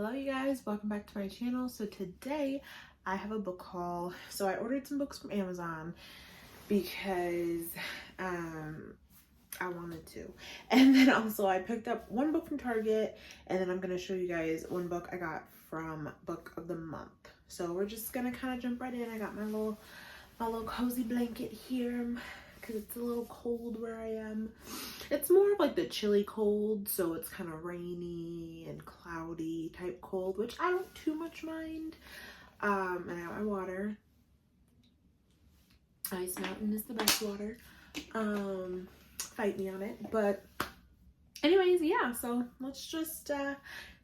Hello you guys, welcome back to my channel. So today I have a book haul. So I ordered some books from Amazon because I wanted to, and then also I picked up one book from Target, and then I'm going to show you guys one book I got from Book of the Month. So we're just gonna kind of jump right in. I got my little cozy blanket here because it's a little cold where I am. It's more of like the chilly cold, so it's kind of rainy and cloudy type cold, which I don't too much mind. And I got my water. Ice Mountain is the best water. Fight me on it. But anyways, yeah, so let's just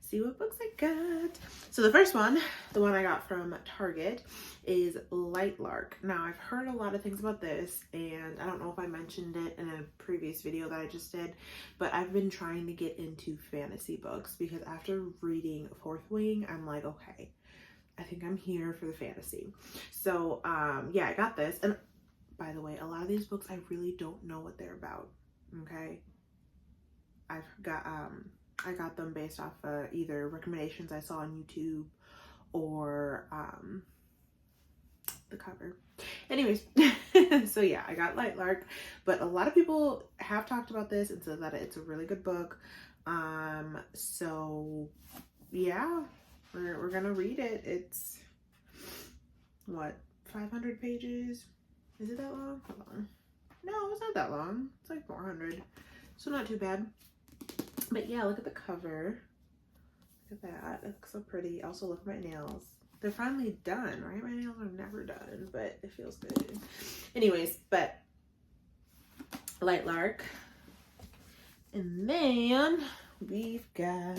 see what books I got. So the first one, the one I got from Target, is Light Lark. Now I've heard a lot of things about this, and I don't know if I mentioned it in a previous video that I just did, but I've been trying to get into fantasy books because after reading Fourth Wing, I'm like, okay, I think I'm here for the fantasy. So yeah, I got this. And by the way, a lot of these books I really don't know what they're about. Okay, I got them based off either recommendations I saw on YouTube or the cover. Anyways, so yeah, I got Light Lark, but a lot of people have talked about this and said that it's a really good book. So yeah, we're gonna read it. It's what, 500 pages? Is it that long? Hold on. No, it's not that long. It's like 400, so not too bad. But yeah, look at the cover. Look at that. It looks so pretty. Also, look at my nails. They're finally done, right? My nails are never done, but it feels good. Anyways, but Light Lark. And then we've got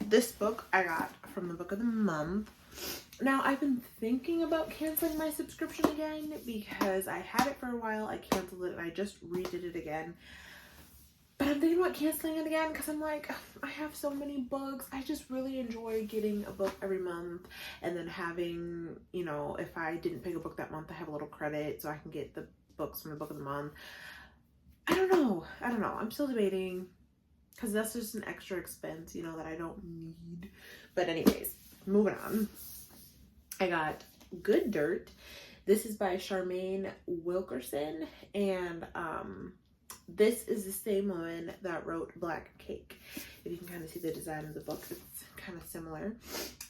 this book I got from the Book of the Month. Now, I've been thinking about canceling my subscription again because I had it for a while. I canceled it and I just redid it again. But I'm thinking about canceling it again because I'm like, I have so many books. I just really enjoy getting a book every month and then having, you know, if I didn't pick a book that month, I have a little credit so I can get the books from the Book of the Month. I don't know. I'm still debating because that's just an extra expense, you know, that I don't need. But anyways, moving on. I got Good Dirt. This is by Charmaine Wilkerson, and this is the same woman that wrote Black Cake. If you can kind of see the design of the book, it's kind of similar.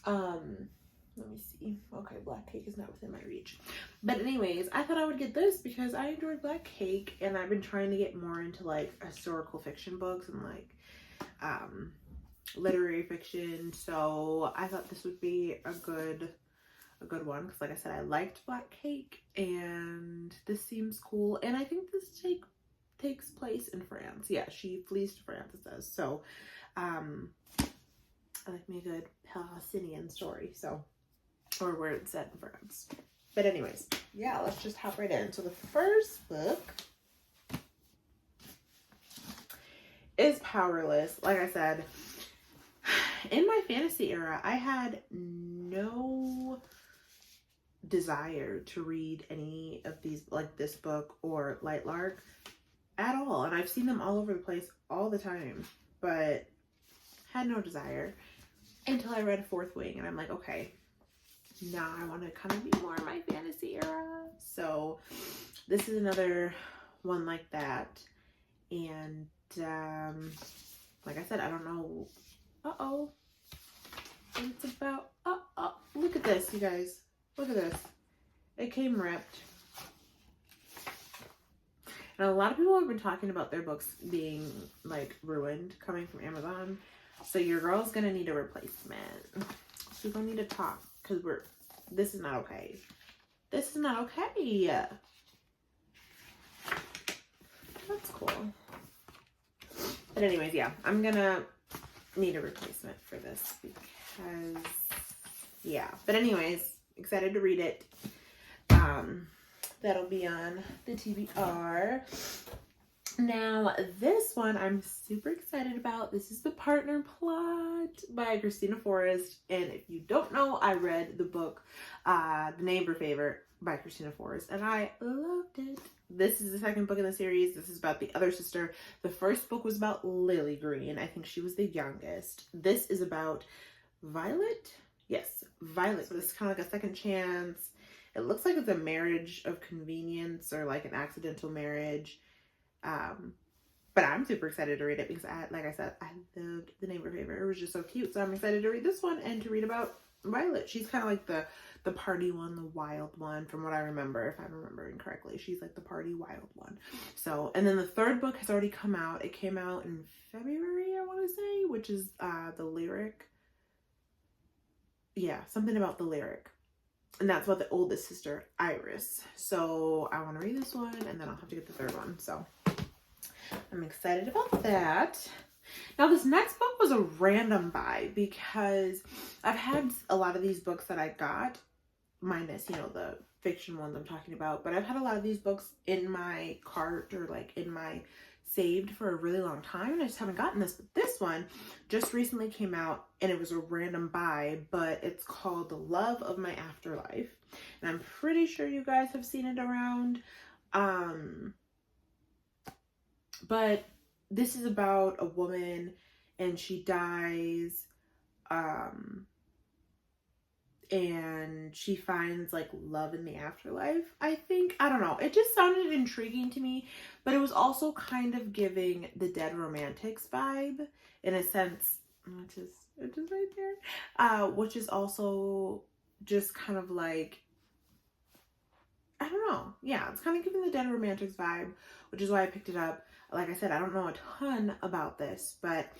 Let me see. Okay, Black Cake is not within my reach. But anyways, I thought I would get this because I enjoyed Black Cake, and I've been trying to get more into like historical fiction books and like literary fiction. So I thought this would be a good one because, like I said, I liked Black Cake, and this seems cool. And I think this takes place in France. Yeah, she flees to France, it says. So I like me a good Palestinian story, so, or where it's set in France. But anyways, yeah, let's just hop right in. So the first book is Powerless. Like I said, in my fantasy era, I had no desire to read any of these, like this book or Light Lark at all, and I've seen them all over the place all the time, but had no desire until I read Fourth Wing, and I'm like, okay, now I want to kind of be more in my fantasy era. So this is another one like that, and like I said, I don't know. It's about, look at this, you guys. Look at this. It came ripped. And a lot of people have been talking about their books being like ruined coming from Amazon. So your girl's gonna need a replacement. She's gonna need to talk because this is not okay. This is not okay. That's cool. But anyways, yeah, I'm gonna need a replacement for this because, yeah. But anyways, excited to read it. That'll be on the TBR. Now, this one I'm super excited about. This is The Partner Plot by Christina Forrest. And if you don't know, I read the book, The Neighbor Favorite, by Christina Forrest, and I loved it. This is the second book in the series. This is about the other sister. The first book was about Lily Green. I think she was the youngest. This is about Violet. Yes, Violet. So this is kind of like a second chance. It looks like it's a marriage of convenience or like an accidental marriage. But I'm super excited to read it because like I said, I loved The Neighbor Favor. It was just so cute. So I'm excited to read this one and to read about Violet. She's kind of like the party one, the wild one, from what I remember, if I'm remembering correctly. She's like the party wild one. So, and then the third book has already come out. It came out in February, I want to say, which is The Lyric. Yeah, something about the Lyric. And that's about the oldest sister, Iris. So I want to read this one and then I'll have to get the third one. So I'm excited about that. Now, this next book was a random buy because I've had a lot of these books that I got, minus, you know, the fiction ones I'm talking about, but I've had a lot of these books in my cart or like in my saved for a really long time, and I just haven't gotten this. But this one just recently came out and it was a random buy, but it's called The Love of My Afterlife. And I'm pretty sure you guys have seen it around. But this is about a woman and she dies, and she finds like love in the afterlife, I think. I don't know. It just sounded intriguing to me, but it was also kind of giving the Dead Romantics vibe in a sense, which is right there, which is also just kind of like, I don't know. Yeah, it's kind of giving the Dead Romantics vibe, which is why I picked it up. Like I said, I don't know a ton about this, but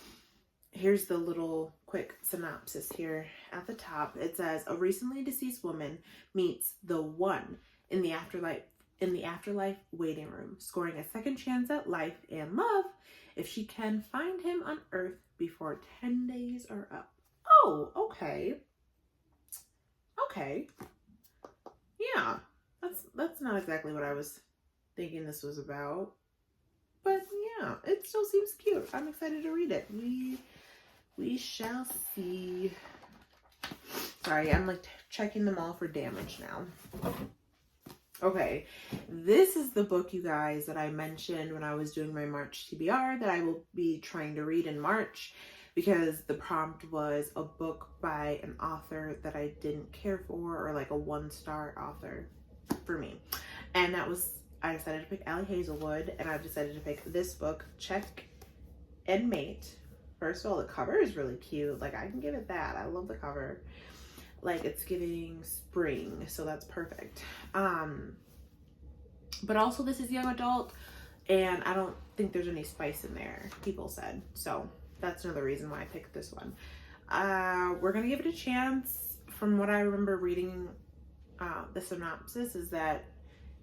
here's the little quick synopsis here at the top. It says, a recently deceased woman meets the one in the afterlife waiting room, scoring a second chance at life and love if she can find him on Earth before 10 days are up. Oh, okay. Okay. Yeah, that's not exactly what I was thinking this was about. But yeah, it still seems cute. I'm excited to read it. We shall see. Sorry, I'm like checking them all for damage now. Okay, this is the book, you guys, that I mentioned when I was doing my March TBR that I will be trying to read in March, because the prompt was a book by an author that I didn't care for, or like a 1-star author for me. And that was, I decided to pick Ali Hazelwood, and I've decided to pick this book, Check and Mate. First of all, the cover is really cute. Like, I can give it that. I love the cover. Like, it's giving spring, so that's perfect. But also this is young adult, and I don't think there's any spice in there, people said. So that's another reason why I picked this one. We're gonna give it a chance. From what I remember reading, the synopsis is that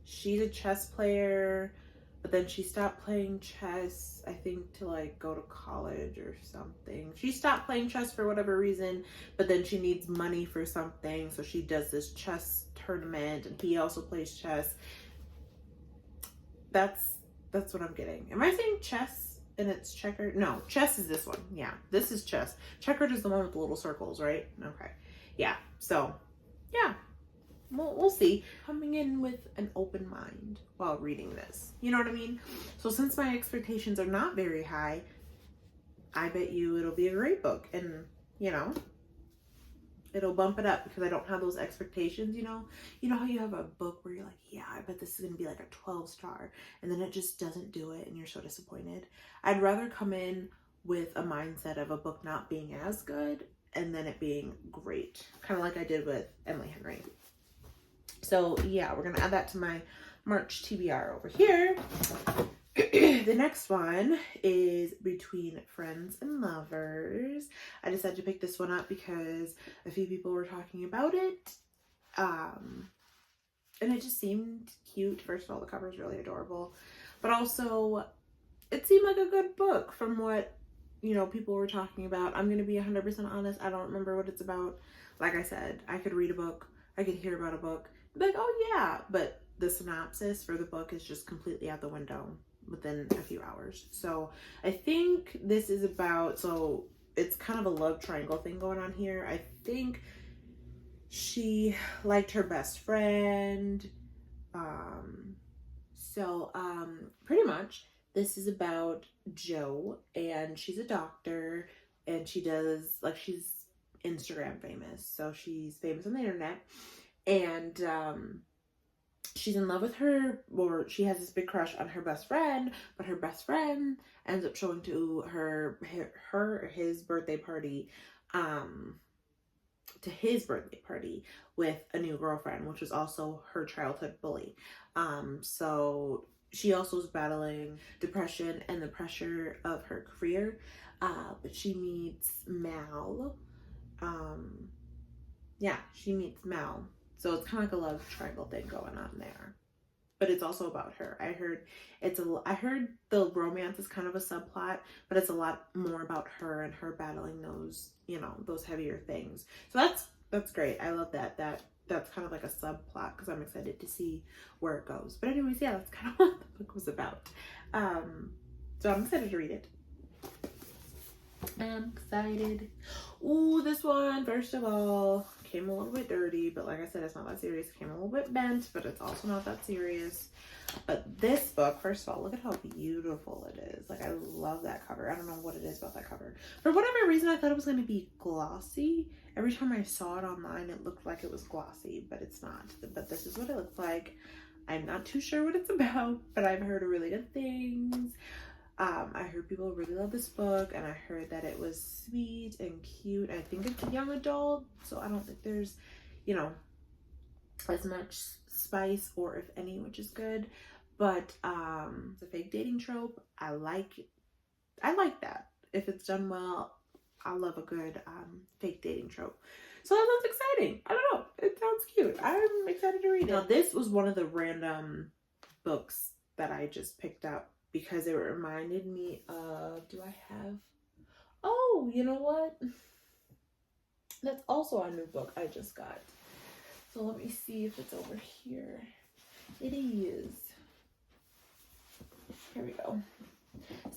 she's a chess player, but then she stopped playing chess, I think, to like go to college or something. She stopped playing chess for whatever reason, but then she needs money for something, so she does this chess tournament, and he also plays chess. That's what I'm getting. Am I saying chess and it's checkered? No, chess is this one. Yeah, this is chess. Checkered is the one with the little circles, right? Okay. Yeah, so yeah. We'll see. Coming in with an open mind while reading this. You know what I mean? So since my expectations are not very high, I bet you it'll be a great book. And, you know, it'll bump it up because I don't have those expectations, you know? You know how you have a book where you're like, yeah, I bet this is going to be like a 12-star. And then it just doesn't do it and you're so disappointed. I'd rather come in with a mindset of a book not being as good and then it being great. Kind of like I did with Emily Henry. So yeah, we're going to add that to my March TBR over here. The next one is Between Friends and Lovers. I decided to pick this one up because a few people were talking about it. And it just seemed cute. First of all, the cover is really adorable. But also, it seemed like a good book from what, you know, people were talking about. I'm going to be 100% honest. I don't remember what it's about. Like I said, I could read a book. I could hear about a book. Be like, oh yeah. But the synopsis for the book is just completely out the window within a few hours. So I think this is about, so it's kind of a love triangle thing going on here. I think she liked her best friend. Pretty much this is about Jo, and she's a doctor, and she's Instagram famous. So she's famous on the internet, and she's in love with she has this big crush on her best friend, but her best friend ends up showing to his birthday party, with a new girlfriend, which was also her childhood bully. So she also is battling depression and the pressure of her career. But she meets Mal. She meets Mal. So it's kind of like a love triangle thing going on there. But it's also about her. I heard the romance is kind of a subplot, but it's a lot more about her and her battling those heavier things. So that's great. I love that. That's kind of like a subplot because I'm excited to see where it goes. But anyways, yeah, that's kind of what the book was about. So I'm excited to read it. I'm excited. Ooh, this one, first of all, came a little bit dirty, but like I said, it's not that serious. It came a little bit bent, but it's also not that serious. But this book, first of all, look at how beautiful it is. Like, I love that cover. I don't know what it is about that cover. For whatever reason, I thought it was going to be glossy. Every time I saw it online, it looked like it was glossy, but it's not. But this is what it looks like. I'm not too sure what it's about, but I've heard really good things. I heard people really love this book, and I heard that it was sweet and cute. I think it's a young adult, so I don't think there's, as much spice, or if any, which is good. But the fake dating trope, I like that. If it's done well, I love a good fake dating trope. So that sounds exciting. I don't know. It sounds cute. I'm excited to read it. Now, this was one of the random books that I just picked up because it reminded me of, oh, you know what? That's also a new book I just got. So let me see if it's over here. It is. Here we go.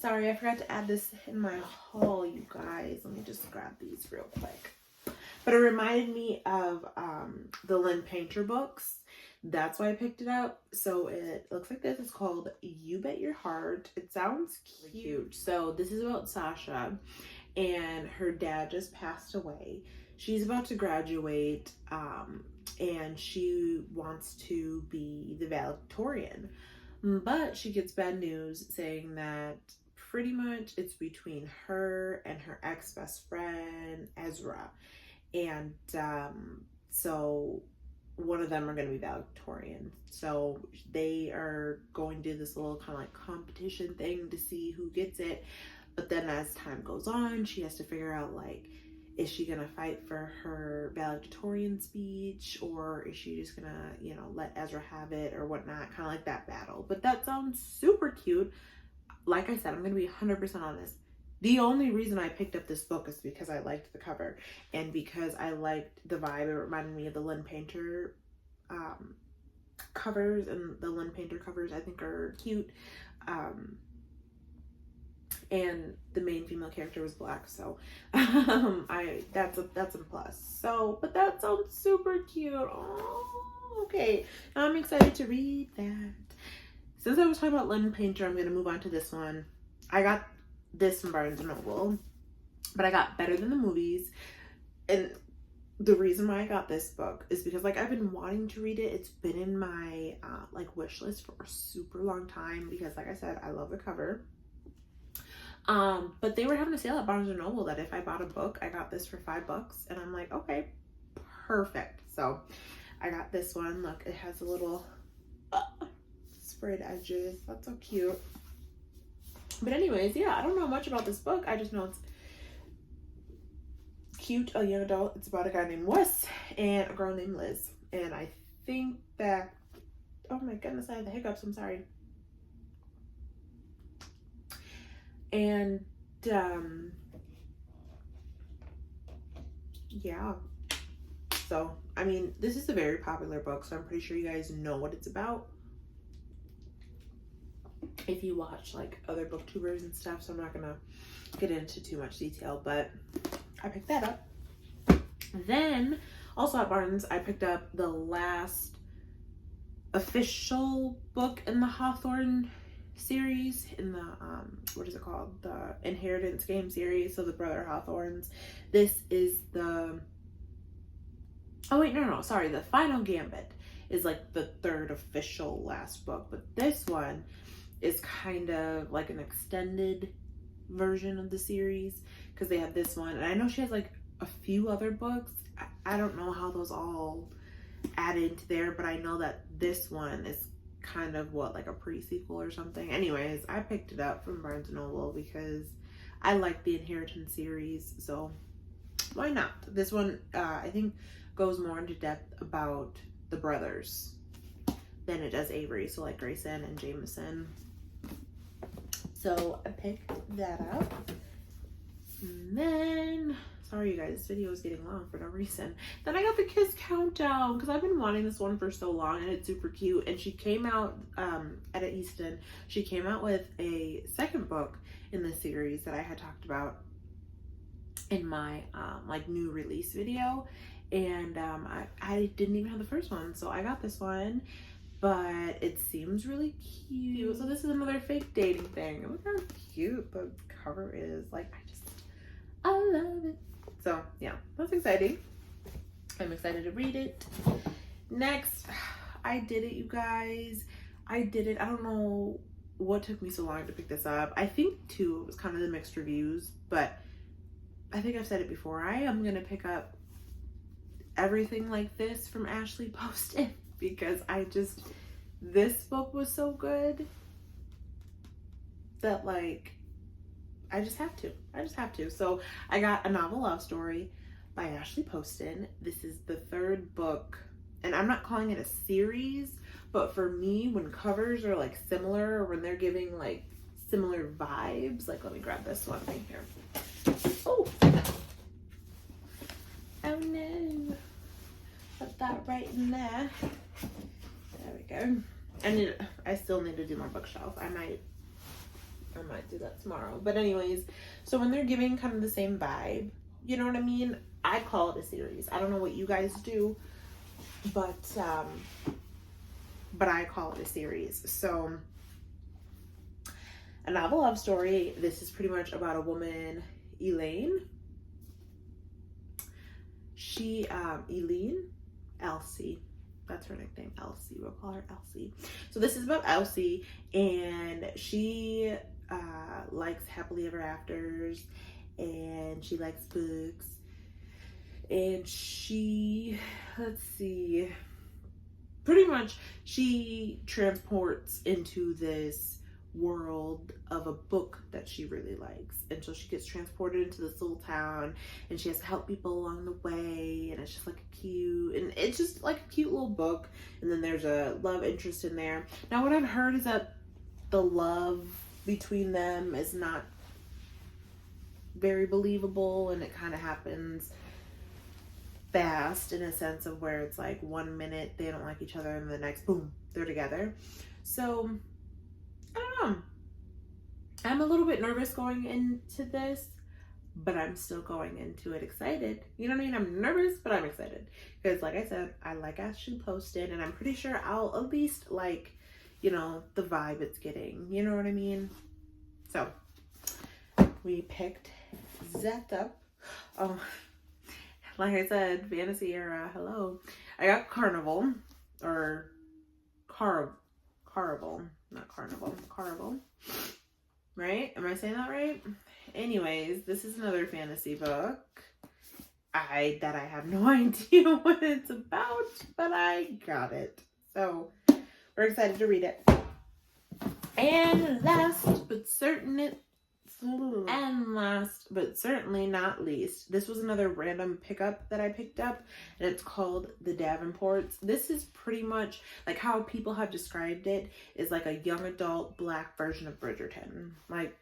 Sorry, I forgot to add this in my haul, you guys. Let me just grab these real quick. But it reminded me of the Lynn Painter books. That's why I picked it up. So it looks like this. It's called You Bet Your Heart. It sounds cute. So this is about Sasha, and her dad just passed away. She's about to graduate, and she wants to be the valedictorian. But she gets bad news saying that pretty much it's between her and her ex-best friend, Ezra. And so one of them are going to be valedictorian. So they are going to do this little kind of like competition thing to see who gets it. But then as time goes on, she has to figure out, like, is she going to fight for her valedictorian speech, or is she just going to, let Ezra have it or whatnot? Kind of like that battle. But that sounds super cute. Like I said, I'm going to be 100% honest. The only reason I picked up this book is because I liked the cover and because I liked the vibe. It reminded me of the Lynn Painter covers, and the Lynn Painter covers I think are cute. And the main female character was black, so that's a plus. So, but that sounds super cute. Oh, okay. Now I'm excited to read that. Since I was talking about Lynn Painter, I'm going to move on to this one. I got this from Barnes & Noble, but I got Better Than the Movies. And the reason why I got this book is because, like, I've been wanting to read it. It's been in my wish list for a super long time because, like I said, I love the cover. But they were having a sale at Barnes & Noble that if I bought a book, I got this for $5, and I'm like, okay, perfect. So I got this one. Look, it has a little sprayed edges. That's so cute. But anyways, yeah, I don't know much about this book. I just know it's cute, a young adult. It's about a guy named Wes and a girl named Liz. And I think that, oh my goodness, I had the hiccups. I'm sorry. And yeah, so I mean, this is a very popular book, so I'm pretty sure you guys know what it's about if you watch like other booktubers and stuff. So I'm not gonna get into too much detail, but I picked that up. Then Also at Barnes, I picked up the last official book in the Hawthorne series, in the what is it called, the Inheritance game series, so the Brother Hawthorns. This is the, oh wait, no, sorry, the Final Gambit is like the third official last book, but this one is kind of like an extended version of the series, because they have this one, and I know she has like a few other books. I don't know how those all add into there, but I know that this one is kind of what, like a pre-sequel or something. Anyways, I picked it up from Barnes & Noble because I like the Inheritance series, so why not? This one, I think, goes more into depth about the brothers than it does Avery, so like Grayson and Jameson. So I picked that up. And then, sorry you guys, this video is getting long for no reason. Then I got the Kiss Countdown, because I've been wanting this one for so long, and it's super cute. And she came out at Easton. She came out with a second book in the series that I had talked about in my like new release video, and I didn't even have the first one, so I got this one. But it seems really cute. So this is another fake dating thing. Look how cute the cover is. Like, I love it. So yeah, that's exciting. I'm excited to read it. Next, I did it, you guys. I did it. I don't know what took me so long to pick this up. I think too, it was kind of the mixed reviews, but I think I've said it before. I am gonna pick up Everything Like This from Ashley Poston, because this book was so good that like I just have to. So I got A Novel Love Story by Ashley Poston. This is the third book, and I'm not calling it a series, but for me, when covers are like similar, or when they're giving like similar vibes, like, let me grab this one right here. Oh no, put that right in there. There we go. I still need to do my bookshelf. I might do that tomorrow. But anyways, so when they're giving kind of the same vibe, you know what I mean? I call it a series. I don't know what you guys do, but I call it a series. So A Novel Love Story, this is pretty much about a woman, Elaine. Elsie. That's her nickname, Elsie. We'll call her Elsie. So this is about Elsie, and she likes happily ever afters, and she likes books, and she, let's see, pretty much she transports into this world of a book that she really likes, and so she gets transported into this little town, and she has to help people along the way, and it's just like it's just like a cute little book. And then there's a love interest in there. Now what I've heard is that the love between them is not very believable, and it kind of happens fast, in a sense of where it's like 1 minute they don't like each other, and the next, boom, they're together. So I don't know. I'm a little bit nervous going into this, but I'm still going into it excited. You know what I mean? I'm nervous, but I'm excited. Because like I said, I like Ashley Poston, and I'm pretty sure I'll at least like, you know, the vibe it's getting. You know what I mean? So, we picked that up. Oh, like I said, fantasy era, hello. I got Carnival, or Carnival, not Carnival, Carnival, right? Am I saying that right? Anyways, this is another fantasy book that I have no idea what it's about, but I got it. So we're excited to read it. And last but certainly not least, this was another random pickup that I picked up, and it's called The Davenports. This is pretty much like how people have described it, is like a young adult Black version of Bridgerton. Like,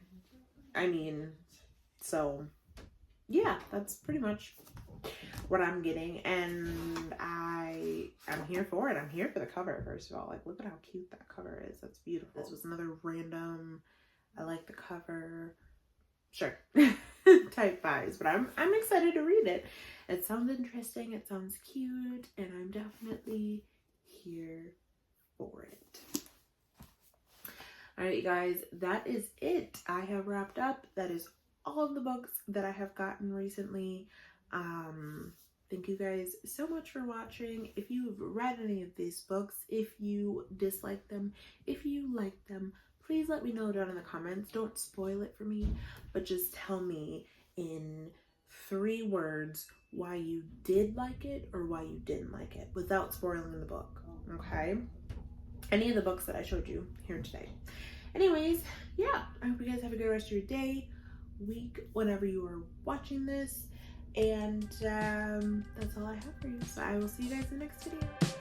I mean, so yeah, that's pretty much what I'm getting, and I'm here for it. I'm here for the cover, first of all. Like, look at how cute that cover is. That's beautiful. This was another random, I like the cover. Sure. type vibes, but I'm excited to read it. It sounds interesting, it sounds cute, and I'm definitely here for it. Alright, you guys, that is it. I have wrapped up. That is all of the books that I have gotten recently. Thank you guys so much for watching. If you've read any of these books, if you dislike them, if you like them, please let me know down in the comments. Don't spoil it for me, but just tell me in 3 words why you did like it or why you didn't like it without spoiling the book, okay? Any of the books that I showed you here today. Anyways, yeah, I hope you guys have a good rest of your day, week, whenever you are watching this. And that's all I have for you. So I will see you guys in the next video.